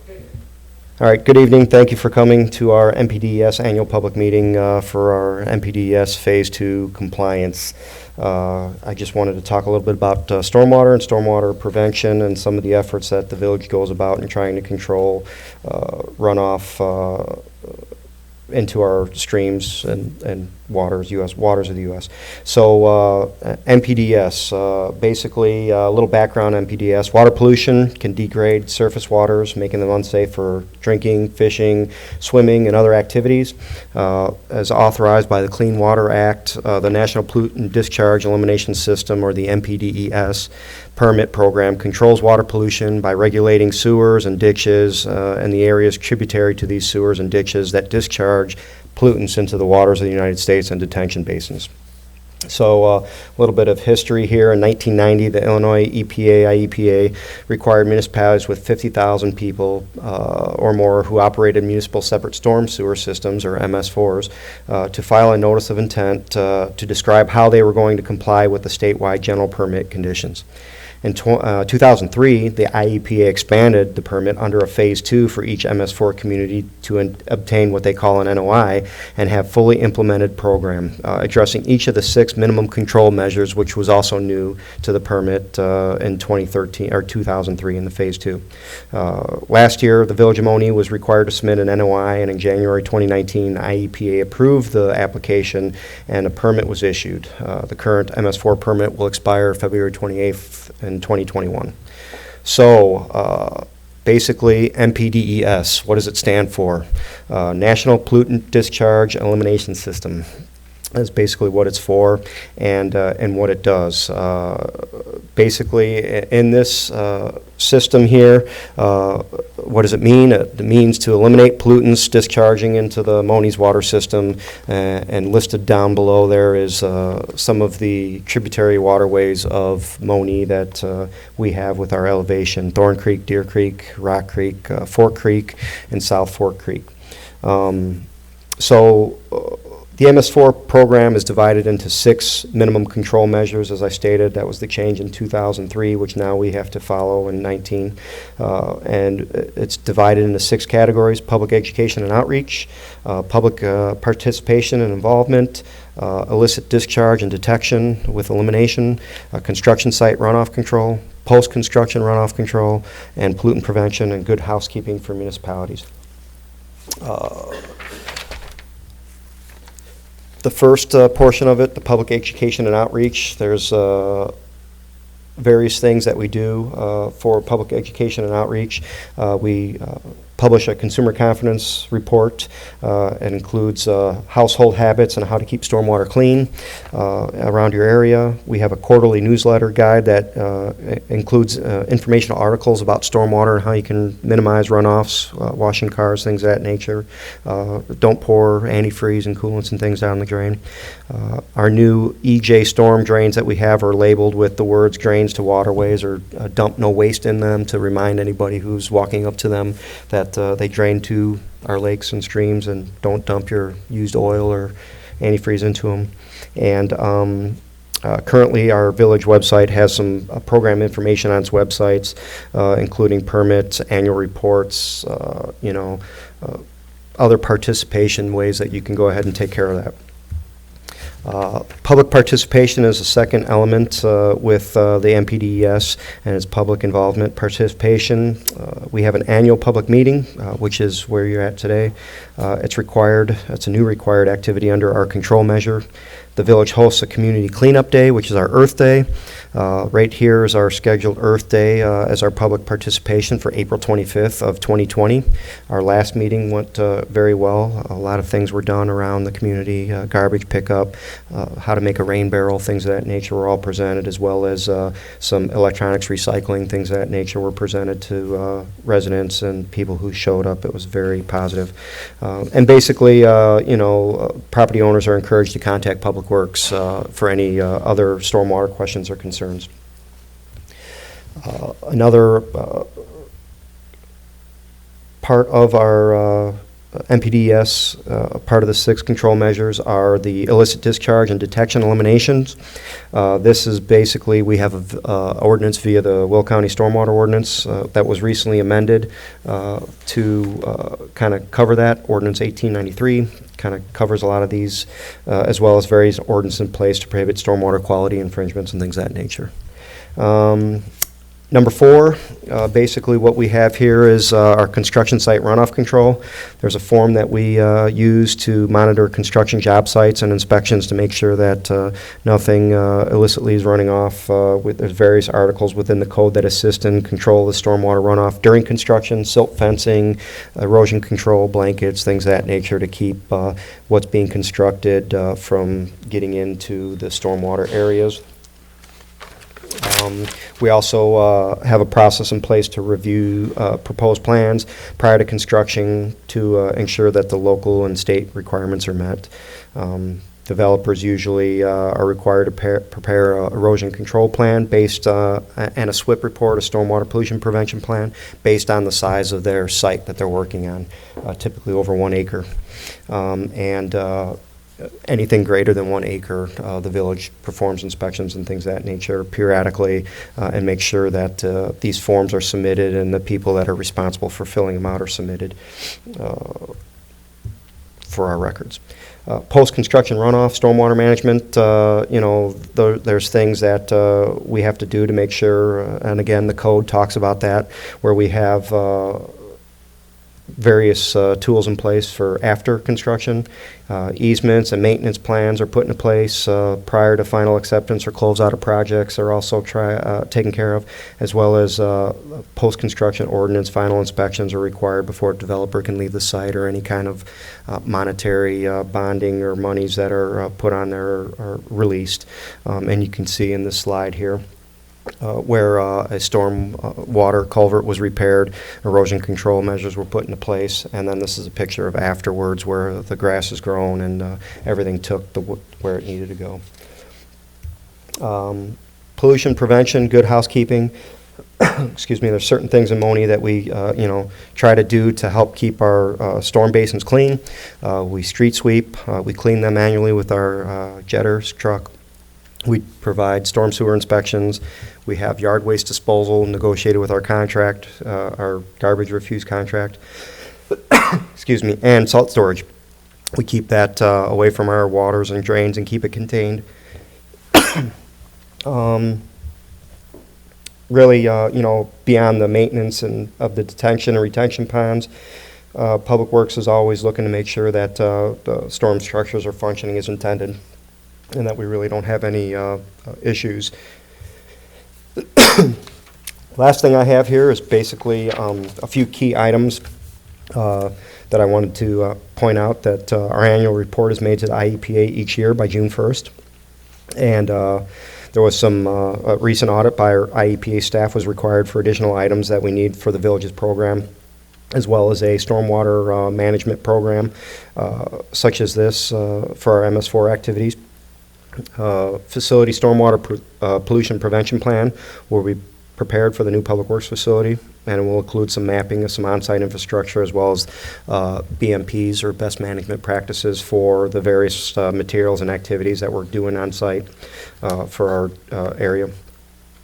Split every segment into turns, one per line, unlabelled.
All right, good evening. Thank you for coming to our MPDES annual public meeting for our MPDES Phase 2 compliance. I just wanted to talk a little bit about stormwater and stormwater prevention and some of the efforts that the village goes about in trying to control runoff into our streams and waters of the U.S. So MPDES, basically a little background on MPDES. Water pollution can degrade surface waters, making them unsafe for drinking, fishing, swimming, and other activities. As authorized by the Clean Water Act, the National Pollutant Discharge Elimination System, or the MPDES, permit program controls water pollution by regulating sewers and ditches and the areas tributary to these sewers and ditches that discharge pollutants into the waters of the United States and detention basins. So a little bit of history here. In 1990, the Illinois EPA, IEPA, required municipalities with 50,000 people or more who operated municipal separate storm sewer systems, or MS4s, to file a notice of intent to describe how they were going to comply with the statewide general permit conditions. In 2003, the IEPA expanded the permit under a Phase 2 for each MS4 community to obtain what they call an NOI and have fully implemented program addressing each of the 6 minimum control measures, which was also new to the permit in 2003 in the Phase 2. Last year, the Village of Monee was required to submit an NOI, and in January 2019, IEPA approved the application and a permit was issued. The current MS4 permit will expire February 28th in 2021. So basically, MPDES, what does it stand for? National Pollutant Discharge Elimination System. That's basically what it's for and what it does. Basically, in this system here, what does it mean? It means to eliminate pollutants discharging into the Monee's water system, and listed down below there is some of the tributary waterways of Monee that we have with our elevation: Thorn Creek, Deer Creek, Rock Creek, Fork Creek, and South Fork Creek. The MS4 program is divided into 6 minimum control measures, as I stated. That was the change in 2003, which now we have to follow in 19. And it's divided into 6 categories: public education and outreach, public participation and involvement, illicit discharge and detection with elimination, construction site runoff control, post-construction runoff control, and pollutant prevention and good housekeeping for municipalities. The first portion of it, the public education and outreach, there's various things that we do for public education and outreach. We publish a consumer confidence report. It includes household habits and how to keep stormwater clean around your area. We have a quarterly newsletter guide that includes informational articles about stormwater and how you can minimize runoffs, washing cars, things of that nature. Don't pour antifreeze and coolants and things down the drain. Our new EJ storm drains that we have are labeled with the words "drains to waterways" or "dump no waste in them," to remind anybody who's walking up to them that they drain to our lakes and streams, and don't dump your used oil or antifreeze into them. And currently, our village website has some program information on its websites, including permits, annual reports, other participation ways that you can go ahead and take care of that. Public participation is a second element with the MPDES and its public involvement participation. We have an annual public meeting, which is where you're at today. It's required. It's a new required activity under our control measure. The village hosts a community cleanup day, which is our Earth Day. Right here is our scheduled Earth Day as our public participation for April 25th of 2020. Our last meeting went very well. A lot of things were done around the community, garbage pickup, how to make a rain barrel, things of that nature were all presented, as well as some electronics recycling, things of that nature were presented to residents and people who showed up. It was very positive. And basically, property owners are encouraged to contact Public Works for any other stormwater questions or concerns. Another part of our MPDES, part of the 6 control measures are the illicit discharge and detection eliminations. This is basically, we have an ordinance via the Will County Stormwater Ordinance that was recently amended to kind of cover that. Ordinance 1893 kind of covers a lot of these, as well as various ordinances in place to prohibit stormwater quality infringements and things of that nature. Number 4, basically what we have here is our construction site runoff control. There's a form that we use to monitor construction job sites and inspections to make sure that nothing illicitly is running off. There's various articles within the code that assist in control of the stormwater runoff during construction, silt fencing, erosion control, blankets, things of that nature to keep what's being constructed from getting into the stormwater areas. We also have a process in place to review proposed plans prior to construction to ensure that the local and state requirements are met. Developers usually are required to prepare an erosion control plan based and a SWIP report, a stormwater pollution prevention plan, based on the size of their site that they're working on, typically over 1 acre. Anything greater than 1 acre, the village performs inspections and things of that nature periodically and make sure that these forms are submitted and the people that are responsible for filling them out are submitted for our records. Post-construction runoff, stormwater management, there's things that we have to do to make sure, and again, the code talks about that, where we have various tools in place for after construction. Easements and maintenance plans are put into place prior to final acceptance or closeout of projects are also taken care of, as well as post-construction ordinance final inspections are required before a developer can leave the site, or any kind of monetary bonding or monies that are put on there are released. And you can see in this slide here where a storm water culvert was repaired, erosion control measures were put into place, and then this is a picture of afterwards where the grass has grown and everything took where it needed to go. Pollution prevention, good housekeeping. Excuse me, there's certain things in Monee that we try to do to help keep our storm basins clean. We street sweep, we clean them annually with our jetters truck. We provide storm sewer inspections. We have yard waste disposal negotiated with our contract, our garbage refuse contract, excuse me, and salt storage. We keep that away from our waters and drains and keep it contained. Really, beyond the maintenance and of the detention and retention ponds, Public Works is always looking to make sure that the storm structures are functioning as intended, and that we really don't have any issues. Last thing I have here is basically a few key items that I wanted to point out, that our annual report is made to the IEPA each year by June 1st. And there was some recent audit by our IEPA staff was required for additional items that we need for the village's program, as well as a stormwater management program such as this for our MS4 activities. Facility stormwater pollution prevention plan will be prepared for the new Public Works facility, and it will include some mapping of some on-site infrastructure, as well as BMPs, or best management practices, for the various materials and activities that we're doing on-site for our area.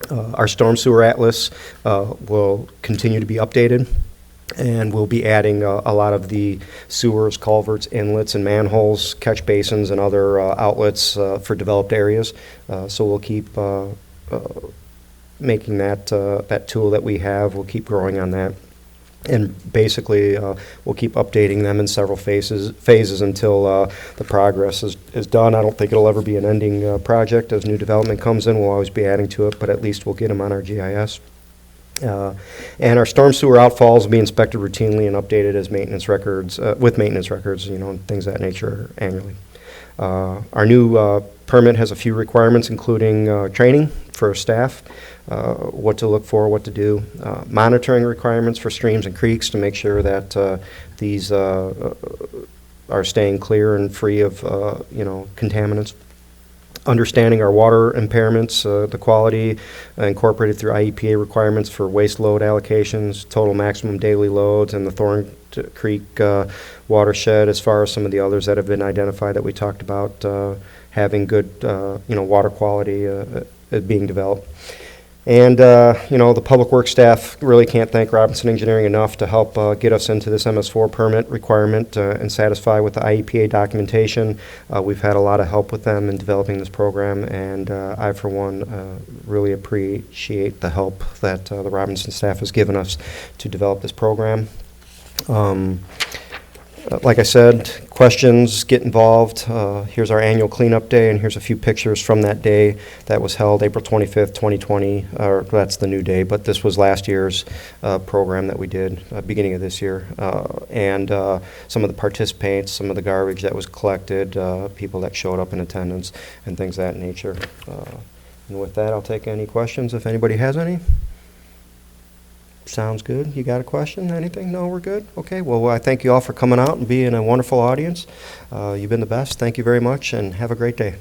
Our storm sewer atlas will continue to be updated, and we'll be adding a lot of the sewers, culverts, inlets, and manholes, catch basins, and other outlets for developed areas. So we'll keep making that tool that we have. We'll keep growing on that, and basically we'll keep updating them in several phases until the progress is done. I don't think it'll ever be an ending project. As new development comes in, we'll always be adding to it, but at least we'll get them on our GIS. And our storm sewer outfalls will be inspected routinely and updated as maintenance records, with maintenance records, and things of that nature annually. Our new permit has a few requirements, including training for staff, what to look for, what to do, monitoring requirements for streams and creeks to make sure that these are staying clear and free of contaminants. understanding our water impairments, the quality incorporated through IEPA requirements for waste load allocations, total maximum daily loads, and the Thorn Creek watershed, as far as some of the others that have been identified that we talked about, having good water quality being developed. And, the public works staff really can't thank Robinson Engineering enough to help get us into this MS4 permit requirement and satisfy with the IEPA documentation. We've had a lot of help with them in developing this program, and I, for one, really appreciate the help that the Robinson staff has given us to develop this program. Like I said, questions, get involved. Here's our annual cleanup day, and here's a few pictures from that day that was held April 25th, 2020. That's the new day, but this was last year's program that we did, beginning of this year. And some of the participants, some of the garbage that was collected, people that showed up in attendance, and things of that nature. And with that, I'll take any questions if anybody has any. Sounds good. You got a question? Anything? No, we're good? Okay. Well, I thank you all for coming out and being a wonderful audience. You've been the best. Thank you very much, and have a great day.